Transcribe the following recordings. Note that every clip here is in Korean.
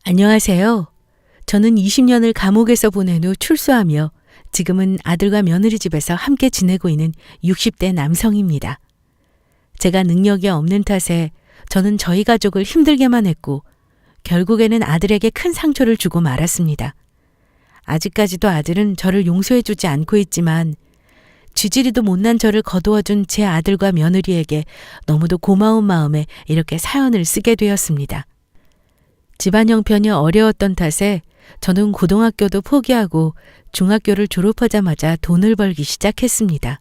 안녕하세요. 저는 20년을 감옥에서 보낸 후 출소하며 지금은 아들과 며느리 집에서 함께 지내고 있는 60대 남성입니다. 제가 능력이 없는 탓에 저는 저희 가족을 힘들게만 했고 결국에는 아들에게 큰 상처를 주고 말았습니다. 아직까지도 아들은 저를 용서해주지 않고 있지만 쥐지리도 못난 저를 거두어준 제 아들과 며느리에게 너무도 고마운 마음에 이렇게 사연을 쓰게 되었습니다. 집안 형편이 어려웠던 탓에 저는 고등학교도 포기하고 중학교를 졸업하자마자 돈을 벌기 시작했습니다.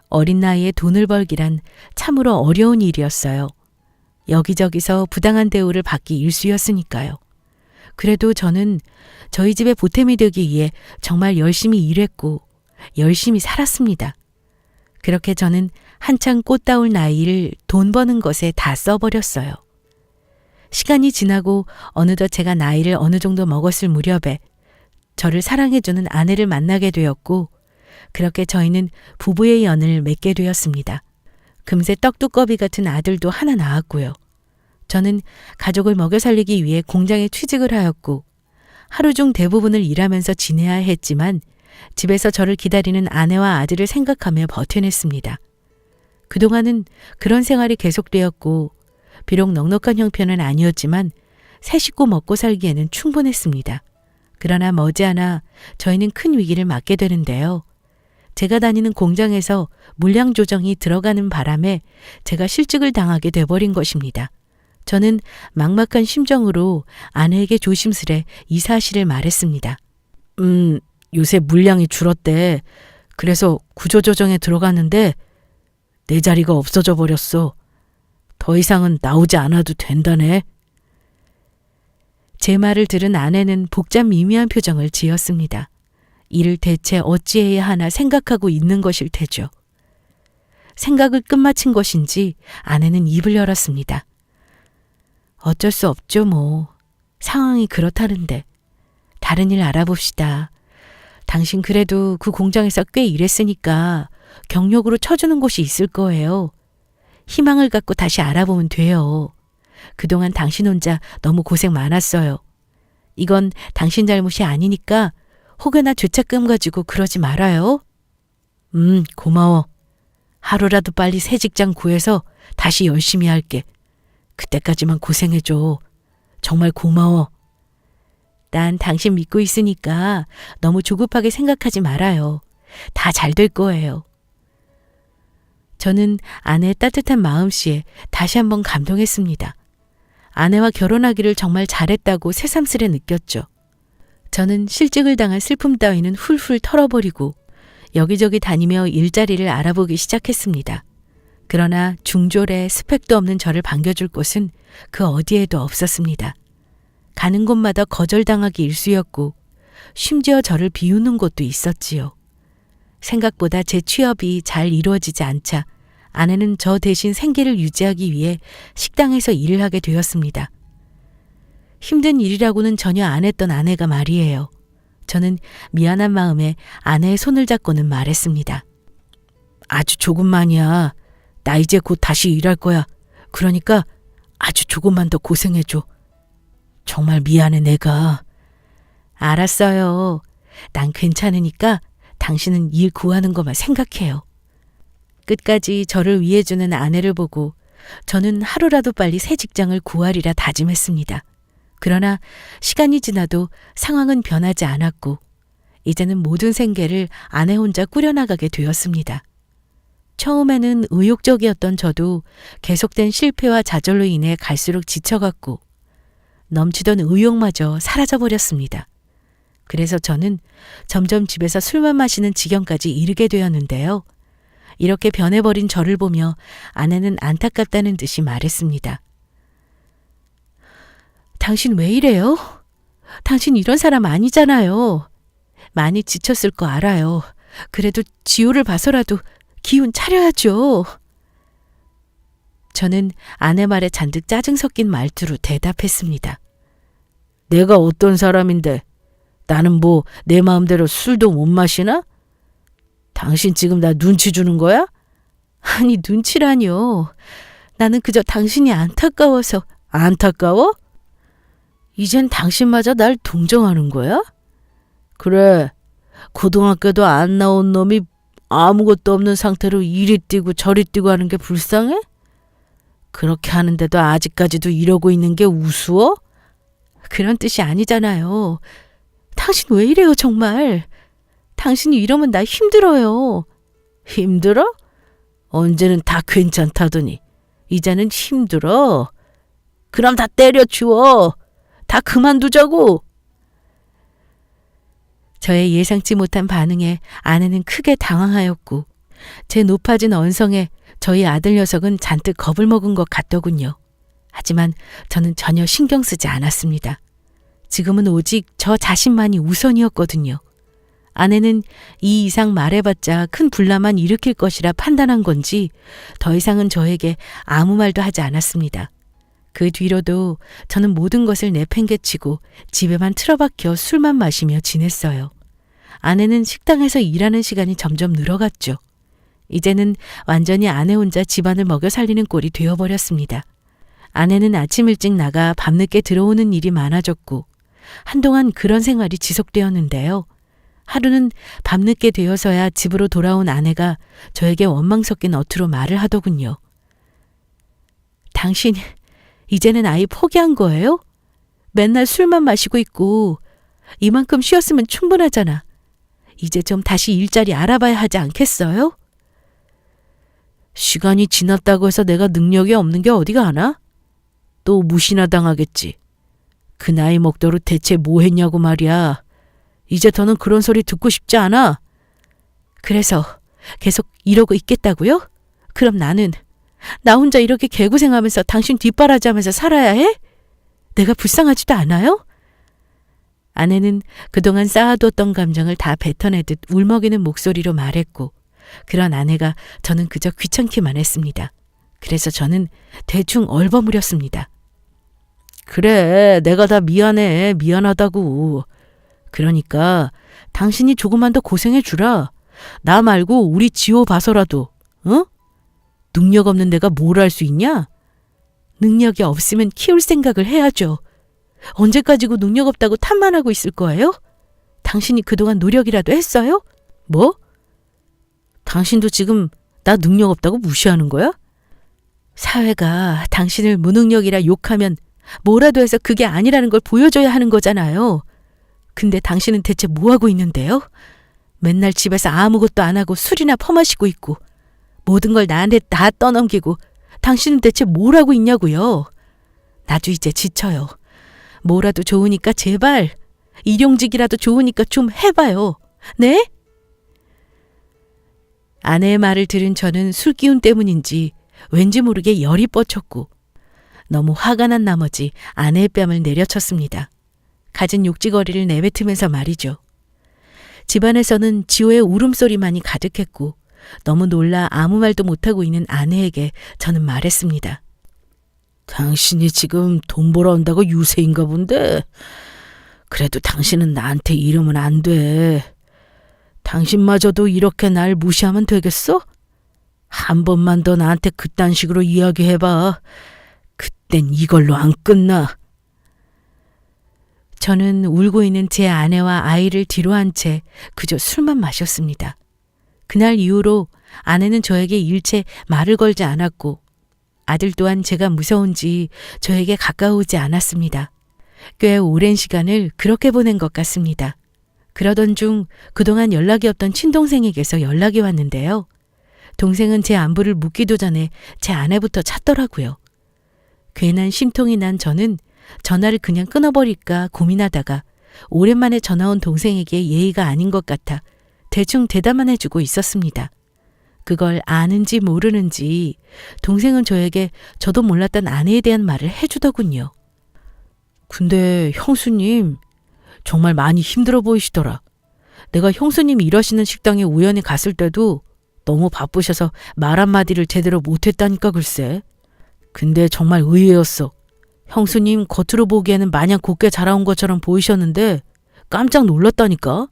어린 나이에 돈을 벌기란 참으로 어려운 일이었어요. 여기저기서 부당한 대우를 받기 일쑤였으니까요. 그래도 저는 저희 집에 보탬이 되기 위해 정말 열심히 일했고 열심히 살았습니다. 그렇게 저는 한창 꽃다울 나이를 돈 버는 것에 다 써버렸어요. 시간이 지나고 어느덧 제가 나이를 어느 정도 먹었을 무렵에 저를 사랑해주는 아내를 만나게 되었고 그렇게 저희는 부부의 연을 맺게 되었습니다. 금세 떡두꺼비 같은 아들도 하나 낳았고요. 저는 가족을 먹여 살리기 위해 공장에 취직을 하였고 하루 중 대부분을 일하면서 지내야 했지만 집에서 저를 기다리는 아내와 아들을 생각하며 버텨냈습니다. 그동안은 그런 생활이 계속되었고 비록 넉넉한 형편은 아니었지만 세 식구 먹고 살기에는 충분했습니다. 그러나 머지않아 저희는 큰 위기를 맞게 되는데요. 제가 다니는 공장에서 물량 조정이 들어가는 바람에 제가 실직을 당하게 돼버린 것입니다. 저는 막막한 심정으로 아내에게 조심스레 이 사실을 말했습니다. 요새 물량이 줄었대. 그래서 구조조정에 들어갔는데 내 자리가 없어져 버렸어. 더 이상은 나오지 않아도 된다네. 제 말을 들은 아내는 복잡 미미한 표정을 지었습니다. 이를 대체 어찌해야 하나 생각하고 있는 것일 테죠. 생각을 끝마친 것인지 아내는 입을 열었습니다. 어쩔 수 없죠 뭐. 상황이 그렇다는데. 다른 일 알아봅시다. 당신 그래도 그 공장에서 꽤 일했으니까 경력으로 쳐주는 곳이 있을 거예요. 희망을 갖고 다시 알아보면 돼요. 그동안 당신 혼자 너무 고생 많았어요. 이건 당신 잘못이 아니니까 혹여나 죄책감 가지고 그러지 말아요. 고마워. 하루라도 빨리 새 직장 구해서 다시 열심히 할게. 그때까지만 고생해줘. 정말 고마워. 난 당신 믿고 있으니까 너무 조급하게 생각하지 말아요. 다 잘 될 거예요. 저는 아내의 따뜻한 마음씨에 다시 한번 감동했습니다. 아내와 결혼하기를 정말 잘했다고 새삼스레 느꼈죠. 저는 실직을 당한 슬픔 따위는 훌훌 털어버리고 여기저기 다니며 일자리를 알아보기 시작했습니다. 그러나 중졸에 스펙도 없는 저를 반겨줄 곳은 그 어디에도 없었습니다. 가는 곳마다 거절당하기 일쑤였고 심지어 저를 비우는 곳도 있었지요. 생각보다 제 취업이 잘 이루어지지 않자 아내는 저 대신 생계를 유지하기 위해 식당에서 일을 하게 되었습니다. 힘든 일이라고는 전혀 안 했던 아내가 말이에요. 저는 미안한 마음에 아내의 손을 잡고는 말했습니다. 아주 조금만이야. 나 이제 곧 다시 일할 거야. 그러니까 아주 조금만 더 고생해줘. 정말 미안해 내가. 알았어요. 난 괜찮으니까 당신은 일 구하는 것만 생각해요. 끝까지 저를 위해주는 아내를 보고 저는 하루라도 빨리 새 직장을 구하리라 다짐했습니다. 그러나 시간이 지나도 상황은 변하지 않았고 이제는 모든 생계를 아내 혼자 꾸려나가게 되었습니다. 처음에는 의욕적이었던 저도 계속된 실패와 좌절로 인해 갈수록 지쳐갔고 넘치던 의욕마저 사라져버렸습니다. 그래서 저는 점점 집에서 술만 마시는 지경까지 이르게 되었는데요. 이렇게 변해버린 저를 보며 아내는 안타깝다는 듯이 말했습니다. 당신 왜 이래요? 당신 이런 사람 아니잖아요. 많이 지쳤을 거 알아요. 그래도 지호를 봐서라도 기운 차려야죠. 저는 아내 말에 잔뜩 짜증 섞인 말투로 대답했습니다. 내가 어떤 사람인데 나는 뭐 내 마음대로 술도 못 마시나? 당신 지금 나 눈치 주는 거야? 아니 눈치라뇨. 나는 그저 당신이 안타까워서. 안타까워? 이젠 당신마저 날 동정하는 거야? 그래, 고등학교도 안 나온 놈이 아무것도 없는 상태로 이리 뛰고 저리 뛰고 하는 게 불쌍해? 그렇게 하는데도 아직까지도 이러고 있는 게 우스워? 그런 뜻이 아니잖아요. 당신 왜 이래요, 정말? 당신이 이러면 나 힘들어요. 힘들어? 언제는 다 괜찮다더니 이제는 힘들어? 그럼 다 때려치워. 다 그만두자고. 저의 예상치 못한 반응에 아내는 크게 당황하였고 제 높아진 언성에 저희 아들 녀석은 잔뜩 겁을 먹은 것 같더군요. 하지만 저는 전혀 신경 쓰지 않았습니다. 지금은 오직 저 자신만이 우선이었거든요. 아내는 이 이상 말해봤자 큰 분란만 일으킬 것이라 판단한 건지 더 이상은 저에게 아무 말도 하지 않았습니다. 그 뒤로도 저는 모든 것을 내팽개치고 집에만 틀어박혀 술만 마시며 지냈어요. 아내는 식당에서 일하는 시간이 점점 늘어갔죠. 이제는 완전히 아내 혼자 집안을 먹여 살리는 꼴이 되어버렸습니다. 아내는 아침 일찍 나가 밤늦게 들어오는 일이 많아졌고 한동안 그런 생활이 지속되었는데요. 하루는 밤늦게 되어서야 집으로 돌아온 아내가 저에게 원망 섞인 어투로 말을 하더군요. 당신 이제는 아이 포기한 거예요? 맨날 술만 마시고 있고 이만큼 쉬었으면 충분하잖아. 이제 좀 다시 일자리 알아봐야 하지 않겠어요? 시간이 지났다고 해서 내가 능력이 없는 게 어디가 하나? 또 무시나 당하겠지. 그 나이 먹도록 대체 뭐 했냐고 말이야. 이제 더는 그런 소리 듣고 싶지 않아. 그래서 계속 이러고 있겠다고요? 그럼 나는 나 혼자 이렇게 개고생하면서 당신 뒷바라지하면서 살아야 해? 내가 불쌍하지도 않아요? 아내는 그동안 쌓아뒀던 감정을 다 뱉어내듯 울먹이는 목소리로 말했고 그런 아내가 저는 그저 귀찮기만 했습니다. 그래서 저는 대충 얼버무렸습니다. 그래, 내가 다 미안해. 미안하다고. 그러니까 당신이 조금만 더 고생해 주라. 나 말고 우리 지호 봐서라도. 어? 능력 없는 내가 뭘 할 수 있냐? 능력이 없으면 키울 생각을 해야죠. 언제까지고 능력 없다고 탓만 하고 있을 거예요? 당신이 그동안 노력이라도 했어요? 뭐? 당신도 지금 나 능력 없다고 무시하는 거야? 사회가 당신을 무능력이라 욕하면 뭐라도 해서 그게 아니라는 걸 보여줘야 하는 거잖아요. 근데 당신은 대체 뭐 하고 있는데요? 맨날 집에서 아무것도 안 하고 술이나 퍼마시고 있고 모든 걸 나한테 다 떠넘기고 당신은 대체 뭘 하고 있냐고요? 나도 이제 지쳐요. 뭐라도 좋으니까 제발 일용직이라도 좋으니까 좀 해봐요. 네? 아내의 말을 들은 저는 술기운 때문인지 왠지 모르게 열이 뻗쳤고 너무 화가 난 나머지 아내의 뺨을 내려쳤습니다. 갖은 욕지거리를 내뱉으면서 말이죠. 집안에서는 지호의 울음소리만이 가득했고 너무 놀라 아무 말도 못하고 있는 아내에게 저는 말했습니다. 당신이 지금 돈 벌어온다고 유세인가 본데 그래도 당신은 나한테 이러면 안 돼. 당신마저도 이렇게 날 무시하면 되겠어? 한 번만 더 나한테 그딴 식으로 이야기해봐. 그땐 이걸로 안 끝나. 저는 울고 있는 제 아내와 아이를 뒤로 한 채 그저 술만 마셨습니다. 그날 이후로 아내는 저에게 일체 말을 걸지 않았고 아들 또한 제가 무서운지 저에게 가까우지 않았습니다. 꽤 오랜 시간을 그렇게 보낸 것 같습니다. 그러던 중 그동안 연락이 없던 친동생에게서 연락이 왔는데요. 동생은 제 안부를 묻기도 전에 제 아내부터 찾더라고요. 괜한 심통이 난 저는 전화를 그냥 끊어버릴까 고민하다가 오랜만에 전화 온 동생에게 예의가 아닌 것 같아 대충 대답만 해주고 있었습니다. 그걸 아는지 모르는지 동생은 저에게 저도 몰랐던 아내에 대한 말을 해주더군요. 근데 형수님 정말 많이 힘들어 보이시더라. 내가 형수님 일하시는 식당에 우연히 갔을 때도 너무 바쁘셔서 말 한마디를 제대로 못했다니까 글쎄. 근데 정말 의외였어. 형수님 겉으로 보기에는 마냥 곱게 자라온 것처럼 보이셨는데 깜짝 놀랐다니까.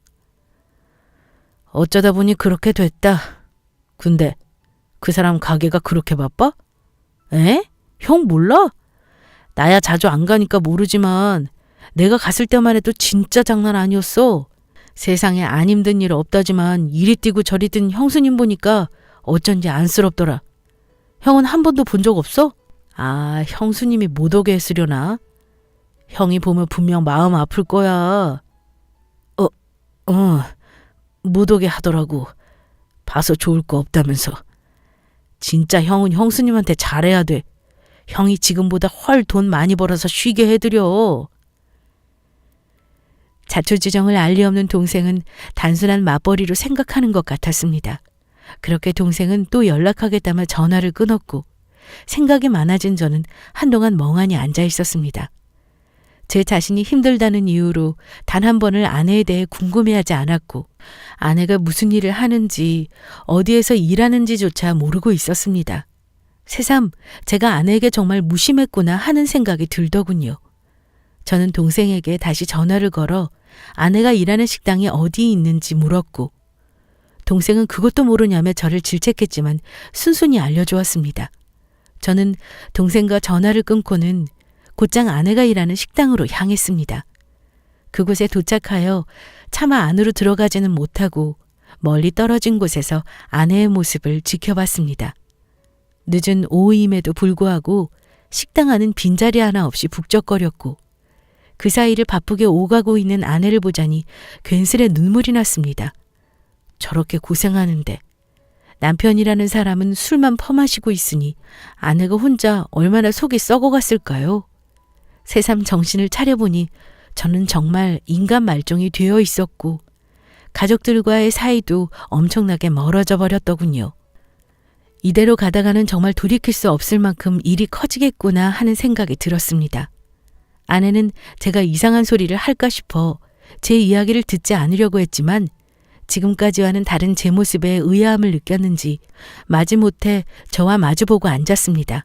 어쩌다 보니 그렇게 됐다. 근데 그 사람 가게가 그렇게 바빠? 에? 형 몰라? 나야 자주 안 가니까 모르지만 내가 갔을 때만 해도 진짜 장난 아니었어. 세상에 안 힘든 일 없다지만 이리 뛰고 저리 뛴 형수님 보니까 어쩐지 안쓰럽더라. 형은 한 번도 본 적 없어? 아, 형수님이 못 오게 했으려나? 형이 보면 분명 마음 아플 거야. 못 오게 하더라고. 봐서 좋을 거 없다면서. 진짜 형은 형수님한테 잘해야 돼. 형이 지금보다 훨 돈 많이 벌어서 쉬게 해드려. 자초지종을 알리 없는 동생은 단순한 맞벌이로 생각하는 것 같았습니다. 그렇게 동생은 또 연락하겠다며 전화를 끊었고 생각이 많아진 저는 한동안 멍하니 앉아 있었습니다. 제 자신이 힘들다는 이유로 단 한 번을 아내에 대해 궁금해하지 않았고 아내가 무슨 일을 하는지 어디에서 일하는지조차 모르고 있었습니다. 새삼 제가 아내에게 정말 무심했구나 하는 생각이 들더군요. 저는 동생에게 다시 전화를 걸어 아내가 일하는 식당이 어디 있는지 물었고 동생은 그것도 모르냐며 저를 질책했지만 순순히 알려주었습니다. 저는 동생과 전화를 끊고는 곧장 아내가 일하는 식당으로 향했습니다. 그곳에 도착하여 차마 안으로 들어가지는 못하고 멀리 떨어진 곳에서 아내의 모습을 지켜봤습니다. 늦은 오후임에도 불구하고 식당 안은 빈자리 하나 없이 북적거렸고 그 사이를 바쁘게 오가고 있는 아내를 보자니 괜스레 눈물이 났습니다. 저렇게 고생하는데 남편이라는 사람은 술만 퍼마시고 있으니 아내가 혼자 얼마나 속이 썩어갔을까요? 새삼 정신을 차려보니 저는 정말 인간 말종이 되어 있었고 가족들과의 사이도 엄청나게 멀어져 버렸더군요. 이대로 가다가는 정말 돌이킬 수 없을 만큼 일이 커지겠구나 하는 생각이 들었습니다. 아내는 제가 이상한 소리를 할까 싶어 제 이야기를 듣지 않으려고 했지만 지금까지와는 다른 제 모습에 의아함을 느꼈는지 마지못해 저와 마주보고 앉았습니다.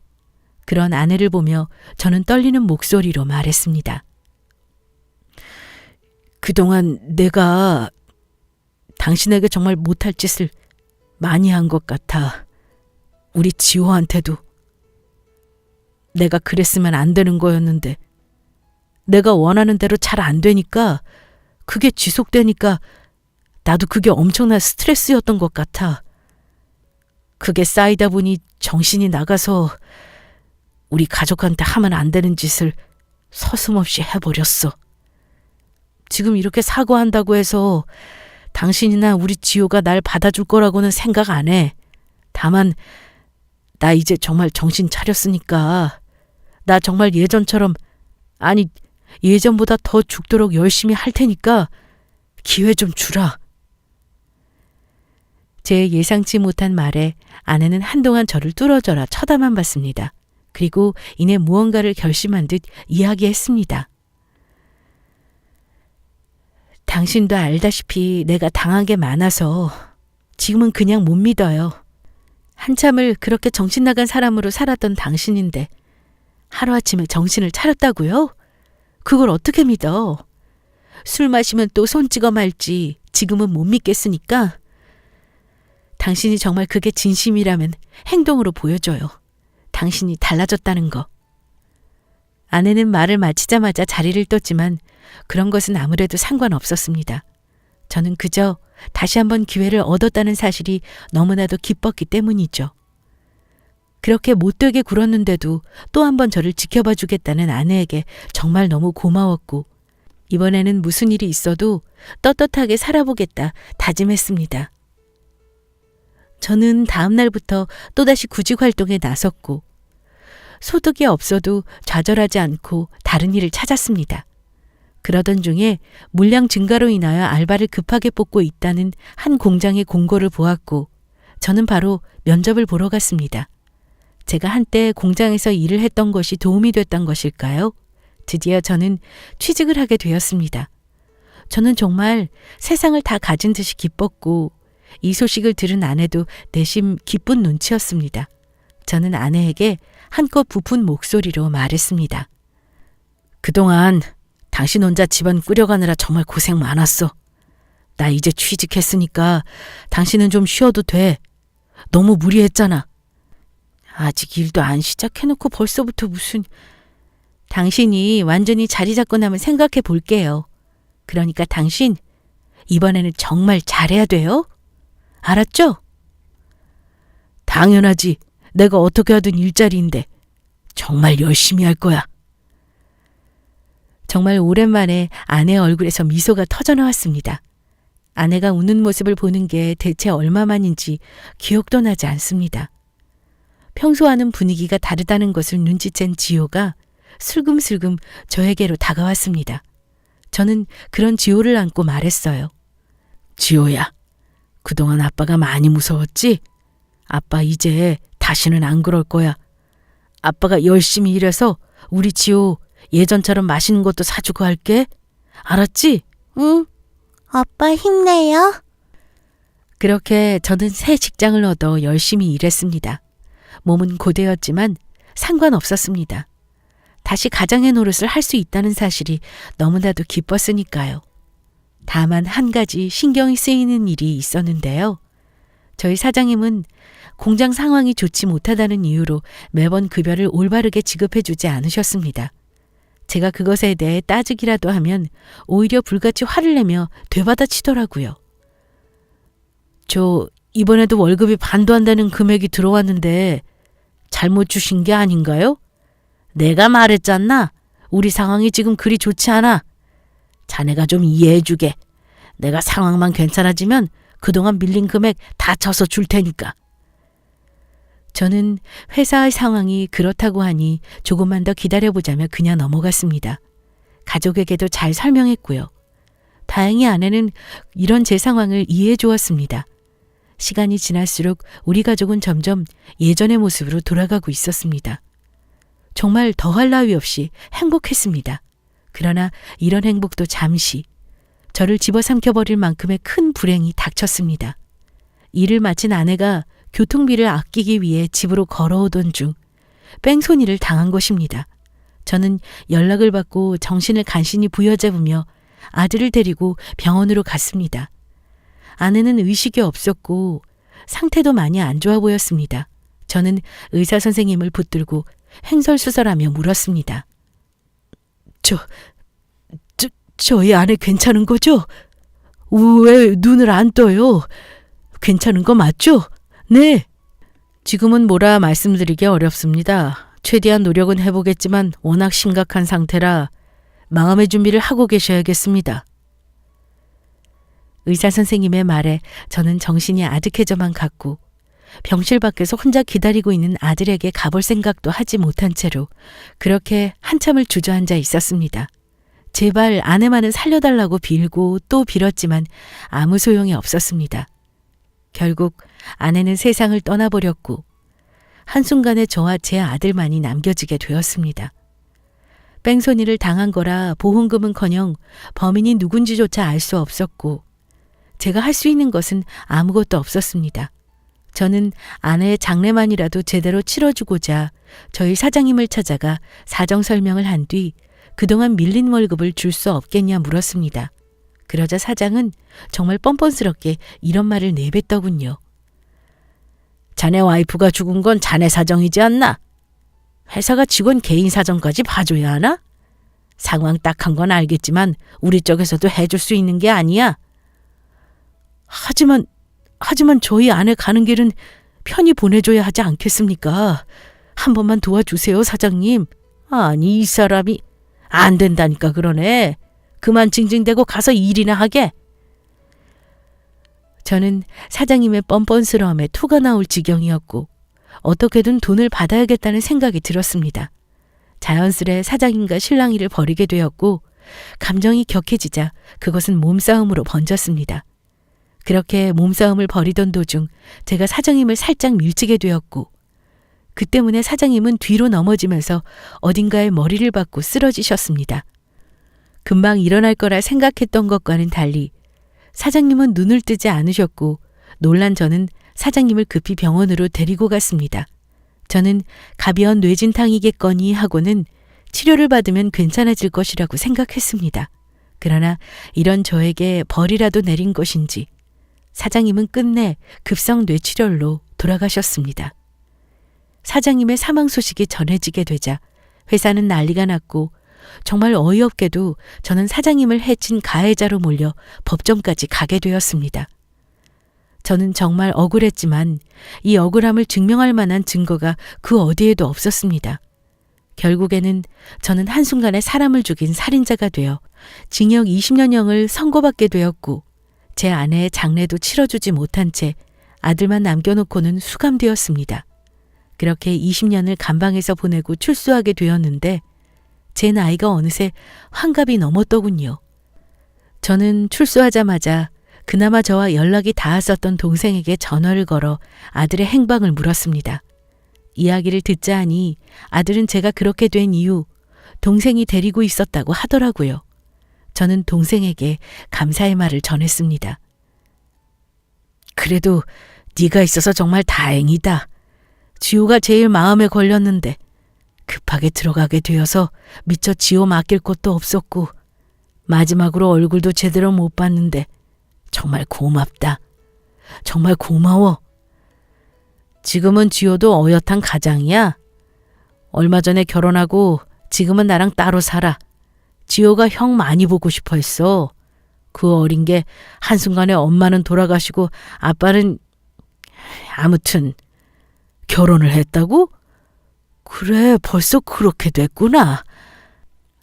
그런 아내를 보며 저는 떨리는 목소리로 말했습니다. 그동안 내가 당신에게 정말 못할 짓을 많이 한 것 같아. 우리 지호한테도. 내가 그랬으면 안 되는 거였는데 내가 원하는 대로 잘 안 되니까 그게 지속되니까 나도 그게 엄청난 스트레스였던 것 같아. 그게 쌓이다 보니 정신이 나가서 우리 가족한테 하면 안 되는 짓을 서슴없이 해버렸어. 지금 이렇게 사과한다고 해서 당신이나 우리 지호가 날 받아줄 거라고는 생각 안 해. 다만 나 이제 정말 정신 차렸으니까 나 정말 예전처럼 아니 예전보다 더 죽도록 열심히 할 테니까 기회 좀 주라. 제 예상치 못한 말에 아내는 한동안 저를 뚫어져라 쳐다만 봤습니다. 그리고 이내 무언가를 결심한 듯 이야기했습니다. 당신도 알다시피 내가 당한 게 많아서 지금은 그냥 못 믿어요. 한참을 그렇게 정신 나간 사람으로 살았던 당신인데 하루아침에 정신을 차렸다고요? 그걸 어떻게 믿어? 술 마시면 또 손 찍어 말지 지금은 못 믿겠으니까 당신이 정말 그게 진심이라면 행동으로 보여줘요. 당신이 달라졌다는 거. 아내는 말을 마치자마자 자리를 떴지만 그런 것은 아무래도 상관없었습니다. 저는 그저 다시 한번 기회를 얻었다는 사실이 너무나도 기뻤기 때문이죠. 그렇게 못되게 굴었는데도 또 한 번 저를 지켜봐 주겠다는 아내에게 정말 너무 고마웠고 이번에는 무슨 일이 있어도 떳떳하게 살아보겠다 다짐했습니다. 저는 다음 날부터 또다시 구직 활동에 나섰고 소득이 없어도 좌절하지 않고 다른 일을 찾았습니다. 그러던 중에 물량 증가로 인하여 알바를 급하게 뽑고 있다는 한 공장의 공고를 보았고 저는 바로 면접을 보러 갔습니다. 제가 한때 공장에서 일을 했던 것이 도움이 됐던 것일까요? 드디어 저는 취직을 하게 되었습니다. 저는 정말 세상을 다 가진 듯이 기뻤고 이 소식을 들은 아내도 내심 기쁜 눈치였습니다. 저는 아내에게 한껏 부푼 목소리로 말했습니다. 그동안 당신 혼자 집안 꾸려가느라 정말 고생 많았어. 나 이제 취직했으니까 당신은 좀 쉬어도 돼. 너무 무리했잖아. 아직 일도 안 시작해놓고 벌써부터 무슨... 당신이 완전히 자리 잡고 나면 생각해 볼게요. 그러니까 당신, 이번에는 정말 잘해야 돼요. 알았죠? 당연하지. 내가 어떻게 하든 일자리인데 정말 열심히 할 거야. 정말 오랜만에 아내 얼굴에서 미소가 터져나왔습니다. 아내가 웃는 모습을 보는 게 대체 얼마만인지 기억도 나지 않습니다. 평소와는 분위기가 다르다는 것을 눈치챈 지호가 슬금슬금 저에게로 다가왔습니다. 저는 그런 지호를 안고 말했어요. 지호야, 그동안 아빠가 많이 무서웠지? 아빠 이제 다시는 안 그럴 거야. 아빠가 열심히 일해서 우리 지호 예전처럼 맛있는 것도 사주고 할게. 알았지? 응. 아빠 힘내요. 그렇게 저는 새 직장을 얻어 열심히 일했습니다. 몸은 고되었지만 상관없었습니다. 다시 가장의 노릇을 할 수 있다는 사실이 너무나도 기뻤으니까요. 다만 한 가지 신경이 쓰이는 일이 있었는데요. 저희 사장님은 공장 상황이 좋지 못하다는 이유로 매번 급여를 올바르게 지급해주지 않으셨습니다. 제가 그것에 대해 따지기라도 하면 오히려 불같이 화를 내며 되받아치더라고요. 저 이번에도 월급이 반도 안 되는 금액이 들어왔는데 잘못 주신 게 아닌가요? 내가 말했잖아. 우리 상황이 지금 그리 좋지 않아. 자네가 좀 이해해주게. 내가 상황만 괜찮아지면 그동안 밀린 금액 다 쳐서 줄 테니까. 저는 회사의 상황이 그렇다고 하니 조금만 더 기다려보자며 그냥 넘어갔습니다. 가족에게도 잘 설명했고요. 다행히 아내는 이런 제 상황을 이해해 주었습니다. 시간이 지날수록 우리 가족은 점점 예전의 모습으로 돌아가고 있었습니다. 정말 더할 나위 없이 행복했습니다. 그러나 이런 행복도 잠시 저를 집어삼켜버릴 만큼의 큰 불행이 닥쳤습니다. 일을 마친 아내가 교통비를 아끼기 위해 집으로 걸어오던 중 뺑소니를 당한 것입니다. 저는 연락을 받고 정신을 간신히 부여잡으며 아들을 데리고 병원으로 갔습니다. 아내는 의식이 없었고 상태도 많이 안 좋아 보였습니다. 저는 의사 선생님을 붙들고 횡설수설하며 물었습니다. 저희 아내 괜찮은 거죠? 왜 눈을 안 떠요? 괜찮은 거 맞죠? 네. 지금은 뭐라 말씀드리기 어렵습니다. 최대한 노력은 해보겠지만 워낙 심각한 상태라 마음의 준비를 하고 계셔야겠습니다. 의사 선생님의 말에 저는 정신이 아득해져만 갔고 병실 밖에서 혼자 기다리고 있는 아들에게 가볼 생각도 하지 못한 채로 그렇게 한참을 주저앉아 있었습니다. 제발 아내만은 살려달라고 빌고 또 빌었지만 아무 소용이 없었습니다. 결국 아내는 세상을 떠나버렸고 한순간에 저와 제 아들만이 남겨지게 되었습니다. 뺑소니를 당한 거라 보험금은커녕 범인이 누군지조차 알 수 없었고 제가 할 수 있는 것은 아무것도 없었습니다. 저는 아내의 장례만이라도 제대로 치러주고자 저희 사장님을 찾아가 사정 설명을 한 뒤 그동안 밀린 월급을 줄 수 없겠냐 물었습니다. 그러자 사장은 정말 뻔뻔스럽게 이런 말을 내뱉더군요. 자네 와이프가 죽은 건 자네 사정이지 않나? 회사가 직원 개인 사정까지 봐줘야 하나? 상황 딱한 건 알겠지만 우리 쪽에서도 해줄 수 있는 게 아니야. 하지만 저희 아내 가는 길은 편히 보내줘야 하지 않겠습니까? 한 번만 도와주세요, 사장님. 아니, 이 사람이 안 된다니까 그러네. 그만 징징대고 가서 일이나 하게. 저는 사장님의 뻔뻔스러움에 토가 나올 지경이었고 어떻게든 돈을 받아야겠다는 생각이 들었습니다. 자연스레 사장님과 실랑이를 벌이게 되었고 감정이 격해지자 그것은 몸싸움으로 번졌습니다. 그렇게 몸싸움을 벌이던 도중 제가 사장님을 살짝 밀치게 되었고 그 때문에 사장님은 뒤로 넘어지면서 어딘가에 머리를 박고 쓰러지셨습니다. 금방 일어날 거라 생각했던 것과는 달리 사장님은 눈을 뜨지 않으셨고 놀란 저는 사장님을 급히 병원으로 데리고 갔습니다. 저는 가벼운 뇌진탕이겠거니 하고는 치료를 받으면 괜찮아질 것이라고 생각했습니다. 그러나 이런 저에게 벌이라도 내린 것인지 사장님은 끝내 급성 뇌출혈로 돌아가셨습니다. 사장님의 사망 소식이 전해지게 되자 회사는 난리가 났고 정말 어이없게도 저는 사장님을 해친 가해자로 몰려 법정까지 가게 되었습니다. 저는 정말 억울했지만 이 억울함을 증명할 만한 증거가 그 어디에도 없었습니다. 결국에는 저는 한순간에 사람을 죽인 살인자가 되어 징역 20년형을 선고받게 되었고 제 아내의 장례도 치러주지 못한 채 아들만 남겨놓고는 수감되었습니다. 그렇게 20년을 감방에서 보내고 출소하게 되었는데 제 나이가 어느새 환갑이 넘었더군요. 저는 출소하자마자 그나마 저와 연락이 닿았었던 동생에게 전화를 걸어 아들의 행방을 물었습니다. 이야기를 듣자 하니 아들은 제가 그렇게 된 이유 동생이 데리고 있었다고 하더라고요. 저는 동생에게 감사의 말을 전했습니다. 그래도 네가 있어서 정말 다행이다. 지호가 제일 마음에 걸렸는데 급하게 들어가게 되어서 미처 지호 맡길 곳도 없었고 마지막으로 얼굴도 제대로 못 봤는데 정말 고맙다. 정말 고마워. 지금은 지호도 어엿한 가장이야. 얼마 전에 결혼하고 지금은 나랑 따로 살아. 지호가 형 많이 보고 싶어 했어. 그 어린 게 한순간에 엄마는 돌아가시고 아빠는 아무튼 결혼을 했다고? 그래, 벌써 그렇게 됐구나.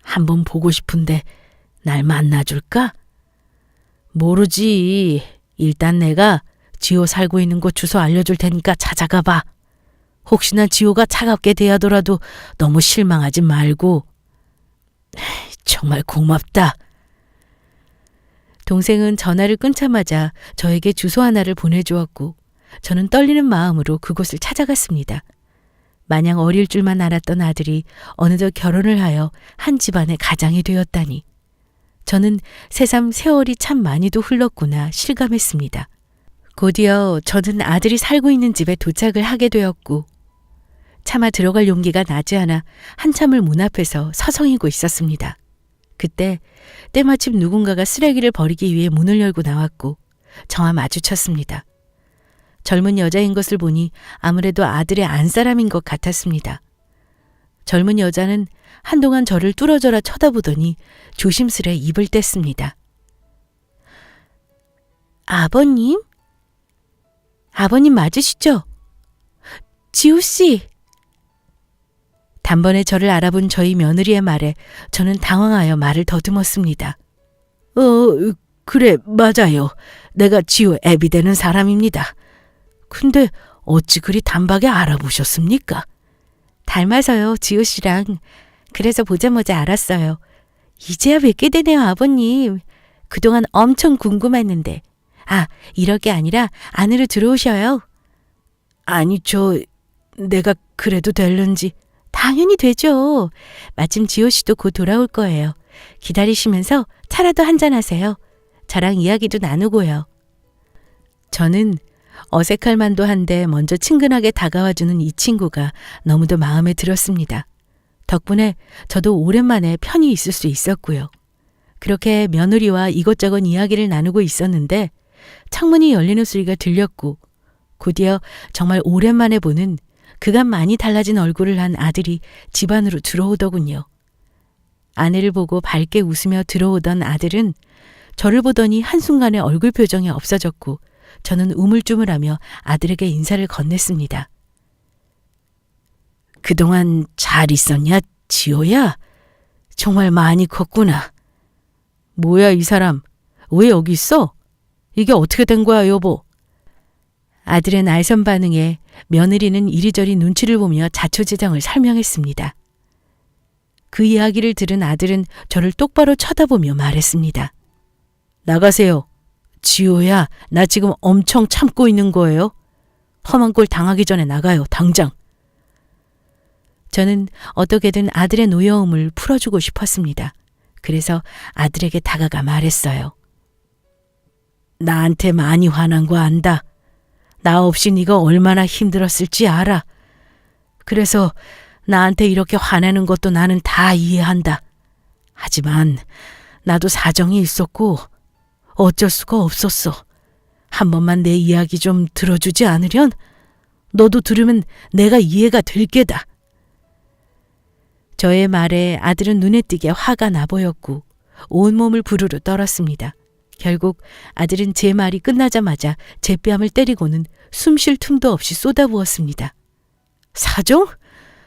한번 보고 싶은데 날 만나줄까? 모르지. 일단 내가 지호 살고 있는 곳 주소 알려줄 테니까 찾아가 봐. 혹시나 지호가 차갑게 대하더라도 너무 실망하지 말고. 정말 고맙다. 동생은 전화를 끊자마자 저에게 주소 하나를 보내주었고 저는 떨리는 마음으로 그곳을 찾아갔습니다. 마냥 어릴 줄만 알았던 아들이 어느덧 결혼을 하여 한 집안의 가장이 되었다니. 저는 새삼 세월이 참 많이도 흘렀구나 실감했습니다. 곧이어 저는 아들이 살고 있는 집에 도착을 하게 되었고 차마 들어갈 용기가 나지 않아 한참을 문 앞에서 서성이고 있었습니다. 그때 때마침 누군가가 쓰레기를 버리기 위해 문을 열고 나왔고 저와 마주쳤습니다. 젊은 여자인 것을 보니 아무래도 아들의 안사람인 것 같았습니다. 젊은 여자는 한동안 저를 뚫어져라 쳐다보더니 조심스레 입을 뗐습니다. 아버님? 아버님 맞으시죠? 지호 씨! 단번에 저를 알아본 저희 며느리의 말에 저는 당황하여 말을 더듬었습니다. 그래, 맞아요. 내가 지호 애비 되는 사람입니다. 근데 어찌 그리 단박에 알아보셨습니까? 닮아서요, 지호 씨랑. 그래서 보자마자 알았어요. 이제야 뵙게 되네요, 아버님. 그동안 엄청 궁금했는데. 아, 이럴 게 아니라 안으로 들어오셔요. 아니, 내가 그래도 될는지. 당연히 되죠. 마침 지호 씨도 곧 돌아올 거예요. 기다리시면서 차라도 한잔하세요. 저랑 이야기도 나누고요. 저는 어색할 만도 한데 먼저 친근하게 다가와주는 이 친구가 너무도 마음에 들었습니다. 덕분에 저도 오랜만에 편히 있을 수 있었고요. 그렇게 며느리와 이것저것 이야기를 나누고 있었는데 창문이 열리는 소리가 들렸고 곧이어 정말 오랜만에 보는 그간 많이 달라진 얼굴을 한 아들이 집 안으로 들어오더군요. 아내를 보고 밝게 웃으며 들어오던 아들은 저를 보더니 한순간에 얼굴 표정이 없어졌고 저는 우물쭈물하며 아들에게 인사를 건넸습니다. 그동안 잘 있었냐, 지호야? 정말 많이 컸구나. 뭐야, 이 사람. 왜 여기 있어? 이게 어떻게 된 거야, 여보? 아들의 알선 반응에 며느리는 이리저리 눈치를 보며 자초지정을 설명했습니다. 그 이야기를 들은 아들은 저를 똑바로 쳐다보며 말했습니다. 나가세요. 지호야, 나 지금 엄청 참고 있는 거예요. 험한 꼴 당하기 전에 나가요, 당장. 저는 어떻게든 아들의 노여움을 풀어주고 싶었습니다. 그래서 아들에게 다가가 말했어요. 나한테 많이 화난 거 안다. 나 없이 네가 얼마나 힘들었을지 알아. 그래서 나한테 이렇게 화내는 것도 나는 다 이해한다. 하지만 나도 사정이 있었고 어쩔 수가 없었어. 한 번만 내 이야기 좀 들어주지 않으련? 너도 들으면 내가 이해가 될 게다. 저의 말에 아들은 눈에 띄게 화가 나 보였고 온몸을 부르르 떨었습니다. 결국 아들은 제 말이 끝나자마자 제 뺨을 때리고는 숨 쉴 틈도 없이 쏟아부었습니다. 사정?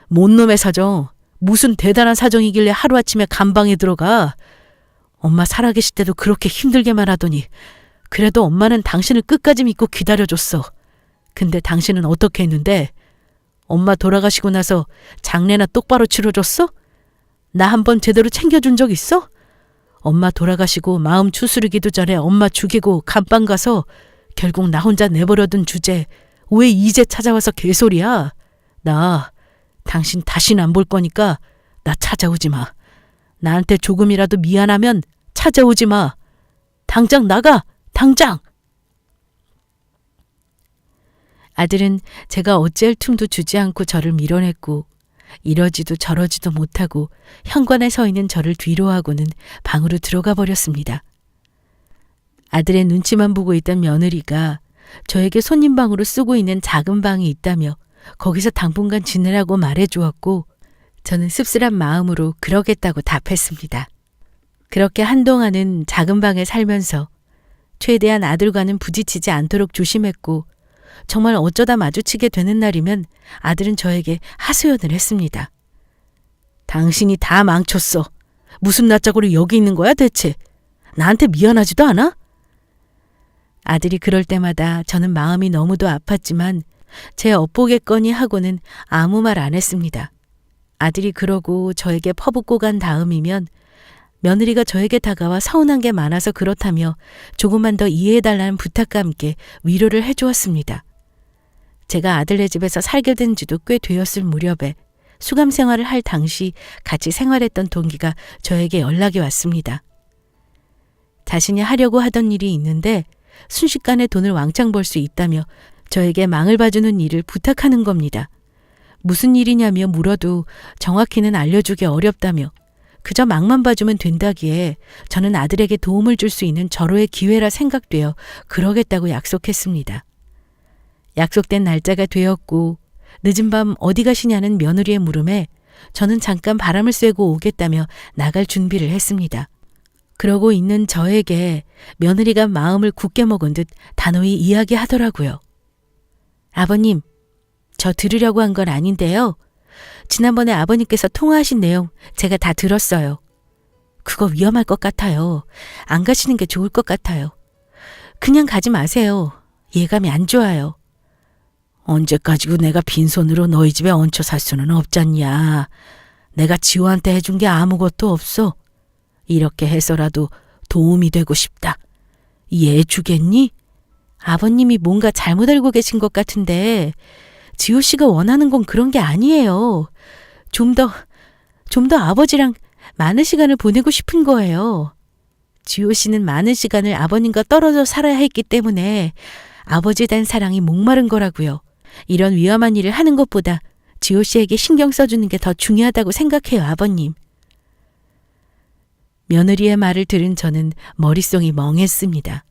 뭔 놈의 사정? 무슨 대단한 사정이길래 하루아침에 감방에 들어가? 엄마 살아계실 때도 그렇게 힘들게만 하더니 그래도 엄마는 당신을 끝까지 믿고 기다려줬어. 근데 당신은 어떻게 했는데? 엄마 돌아가시고 나서 장례나 똑바로 치러줬어? 나 한 번 제대로 챙겨준 적 있어? 엄마 돌아가시고 마음 추스르기도 전에 엄마 죽이고 감방 가서 결국 나 혼자 내버려둔 주제 왜 이제 찾아와서 개소리야? 나 당신 다시는 안 볼 거니까 나 찾아오지 마. 나한테 조금이라도 미안하면 찾아오지 마. 당장 나가! 당장! 아들은 제가 어찌할 틈도 주지 않고 저를 밀어냈고 이러지도 저러지도 못하고 현관에 서 있는 저를 뒤로하고는 방으로 들어가 버렸습니다. 아들의 눈치만 보고 있던 며느리가 저에게 손님방으로 쓰고 있는 작은 방이 있다며 거기서 당분간 지내라고 말해주었고 저는 씁쓸한 마음으로 그러겠다고 답했습니다. 그렇게 한동안은 작은 방에 살면서 최대한 아들과는 부딪히지 않도록 조심했고 정말 어쩌다 마주치게 되는 날이면 아들은 저에게 하소연을 했습니다. 당신이 다 망쳤어. 무슨 낯짝으로 여기 있는 거야 대체? 나한테 미안하지도 않아? 아들이 그럴 때마다 저는 마음이 너무도 아팠지만 제 엇보겠거니 하고는 아무 말 안 했습니다. 아들이 그러고 저에게 퍼붓고 간 다음이면 며느리가 저에게 다가와 서운한 게 많아서 그렇다며 조금만 더 이해해달라는 부탁과 함께 위로를 해주었습니다. 제가 아들네 집에서 살게 된 지도 꽤 되었을 무렵에 수감 생활을 할 당시 같이 생활했던 동기가 저에게 연락이 왔습니다. 자신이 하려고 하던 일이 있는데 순식간에 돈을 왕창 벌 수 있다며 저에게 망을 봐주는 일을 부탁하는 겁니다. 무슨 일이냐며 물어도 정확히는 알려주기 어렵다며 그저 망만 봐주면 된다기에 저는 아들에게 도움을 줄 수 있는 절호의 기회라 생각되어 그러겠다고 약속했습니다. 약속된 날짜가 되었고 늦은 밤 어디 가시냐는 며느리의 물음에 저는 잠깐 바람을 쐬고 오겠다며 나갈 준비를 했습니다. 그러고 있는 저에게 며느리가 마음을 굳게 먹은 듯 단호히 이야기하더라고요. 아버님, 저 들으려고 한 건 아닌데요. 지난번에 아버님께서 통화하신 내용 제가 다 들었어요. 그거 위험할 것 같아요. 안 가시는 게 좋을 것 같아요. 그냥 가지 마세요. 예감이 안 좋아요. 언제까지고 내가 빈손으로 너희 집에 얹혀 살 수는 없잖냐. 내가 지호한테 해준 게 아무것도 없어. 이렇게 해서라도 도움이 되고 싶다. 이해해 주겠니? 아버님이 뭔가 잘못 알고 계신 것 같은데 지호 씨가 원하는 건 그런 게 아니에요. 좀 더 아버지랑 많은 시간을 보내고 싶은 거예요. 지호 씨는 많은 시간을 아버님과 떨어져 살아야 했기 때문에 아버지에 대한 사랑이 목마른 거라고요. 이런 위험한 일을 하는 것보다 지호 씨에게 신경 써주는 게 더 중요하다고 생각해요, 아버님. 며느리의 말을 들은 저는 머릿속이 멍했습니다.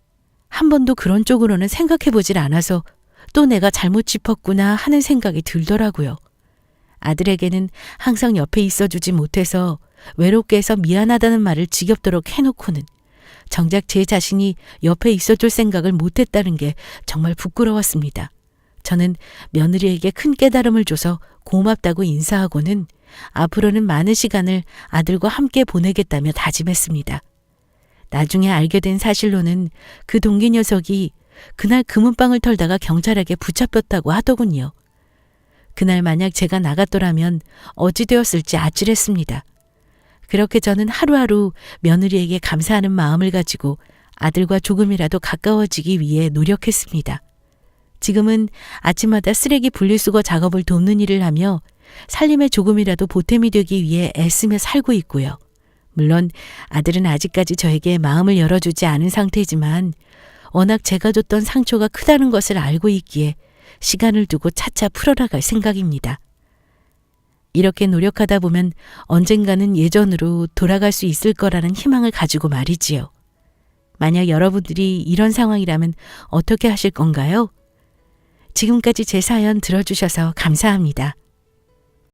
한 번도 그런 쪽으로는 생각해보질 않아서 또 내가 잘못 짚었구나 하는 생각이 들더라고요. 아들에게는 항상 옆에 있어주지 못해서 외롭게 해서 미안하다는 말을 지겹도록 해놓고는 정작 제 자신이 옆에 있어줄 생각을 못했다는 게 정말 부끄러웠습니다. 저는 며느리에게 큰 깨달음을 줘서 고맙다고 인사하고는 앞으로는 많은 시간을 아들과 함께 보내겠다며 다짐했습니다. 나중에 알게 된 사실로는 그 동기 녀석이 그날 금은방을 털다가 경찰에게 붙잡혔다고 하더군요. 그날 만약 제가 나갔더라면 어찌 되었을지 아찔했습니다. 그렇게 저는 하루하루 며느리에게 감사하는 마음을 가지고 아들과 조금이라도 가까워지기 위해 노력했습니다. 지금은 아침마다 쓰레기 분리수거 작업을 돕는 일을 하며 살림에 조금이라도 보탬이 되기 위해 애쓰며 살고 있고요. 물론 아들은 아직까지 저에게 마음을 열어주지 않은 상태지만 워낙 제가 줬던 상처가 크다는 것을 알고 있기에 시간을 두고 차차 풀어나갈 생각입니다. 이렇게 노력하다 보면 언젠가는 예전으로 돌아갈 수 있을 거라는 희망을 가지고 말이지요. 만약 여러분들이 이런 상황이라면 어떻게 하실 건가요? 지금까지 제 사연 들어주셔서 감사합니다.